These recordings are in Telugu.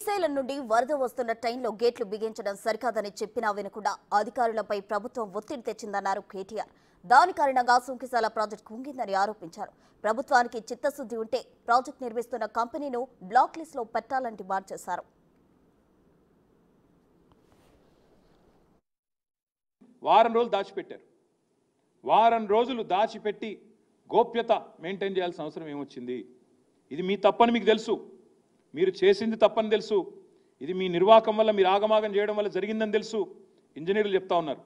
శ్రీశైలం నుండి వరద వస్తున్న ట్రైన్లో గేట్లు బిగించడం సరికాదని చెప్పినా వినకుండా అధికారులపై ప్రభుత్వం ఒత్తిడి తెచ్చిందన్నారు కేటీఆర్. దాని కారణంగా సుంకిశాల ప్రాజెక్టు కుంగిందని ఆరోపించారు. ప్రభుత్వానికి చిత్తశుద్ధి ఉంటే ప్రాజెక్టు నిర్మిస్తున్న కంపెనీను బ్లాక్ లిస్టులో పెట్టాలని డిమాండ్ చేశారు. వారం రోజులు దాచిపెట్టి గోప్యత మెయింటైన్ చేయాల్సిన అవసరం ఏమొచ్చింది? ఇది మీ తప్పని మీకు తెలుసు, మీరు చేసింది తప్పని తెలుసు, ఇది మీ నిర్వాహకం వల్ల మీరు ఆగమాగం చేయడం వల్ల జరిగిందని తెలుసు. ఇంజనీర్లు చెప్తా ఉన్నారు,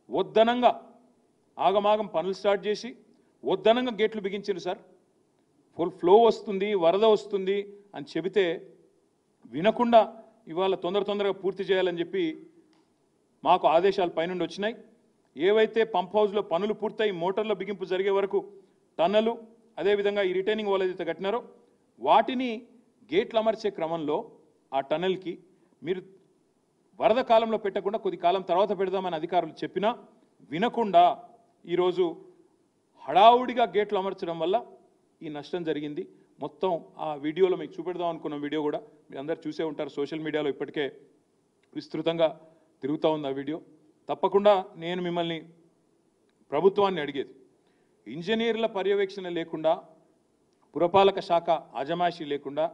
వద్దనంగా ఆగమాగం పనులు స్టార్ట్ చేసి వద్దనంగా గేట్లు బిగించారు సార్. ఫుల్ ఫ్లో వస్తుంది, వరద వస్తుంది అని చెబితే వినకుండా ఇవాళ తొందరగా పూర్తి చేయాలని చెప్పి మాకు ఆదేశాలు పైనుండి వచ్చినాయి. ఏవైతే పంప్ హౌస్లో పనులు పూర్తయి మోటార్ల బిగింపు జరిగే వరకు టన్నలు అదేవిధంగా ఈ రిటైనింగ్ వాల్ ఏదైతే కట్టినారో వాటిని గేట్లు అమర్చే క్రమంలో ఆ టన్నెల్కి మీరు వరద కాలంలో పెట్టకుండా కొద్ది కాలం తర్వాత పెడదామని అధికారులు చెప్పినా వినకుండా ఈరోజు హడావుడిగా గేట్లు అమర్చడం వల్ల ఈ నష్టం జరిగింది. మొత్తం ఆ వీడియోలో మీకు చూపెడదాం అనుకున్న వీడియో కూడా మీరు అందరు చూసే ఉంటారు, సోషల్ మీడియాలో ఇప్పటికే విస్తృతంగా తిరుగుతూ ఉంది ఆ వీడియో. తప్పకుండా నేను మిమ్మల్ని ప్రభుత్వాన్ని అడిగేది, ఇంజనీర్ల పర్యవేక్షణ లేకుండా పురపాలక శాఖ అజమాయిషీ లేకుండా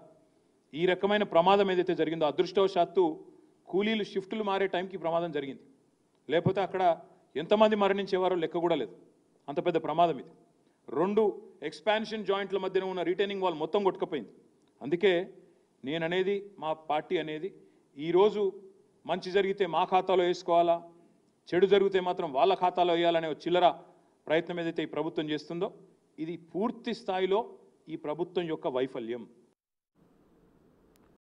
ఈ రకమైన ప్రమాదం ఏదైతే జరిగిందో, అదృష్టవశాత్తు కూలీలు షిఫ్టులు మారే టైంకి ప్రమాదం జరిగింది, లేకపోతే అక్కడ ఎంతమంది మరణించేవారో లెక్క కూడా లేదు. అంత పెద్ద ప్రమాదం ఇది. 2 ఎక్స్పాన్షన్ జాయింట్ల మధ్యన ఉన్న రిటైనింగ్ వాల్ మొత్తం కొట్టుకుపోయింది. అందుకే నేననేది, మా పార్టీ అనేది, ఈరోజు మంచి జరిగితే మా ఖాతాలో వేసుకోవాలా, చెడు జరిగితే మాత్రం వాళ్ళ ఖాతాలో వేయాలనే చిల్లర ప్రయత్నం ఏదైతే ఈ ప్రభుత్వం చేస్తుందో ఇది పూర్తి స్థాయిలో ఈ ప్రభుత్వం యొక్క వైఫల్యం.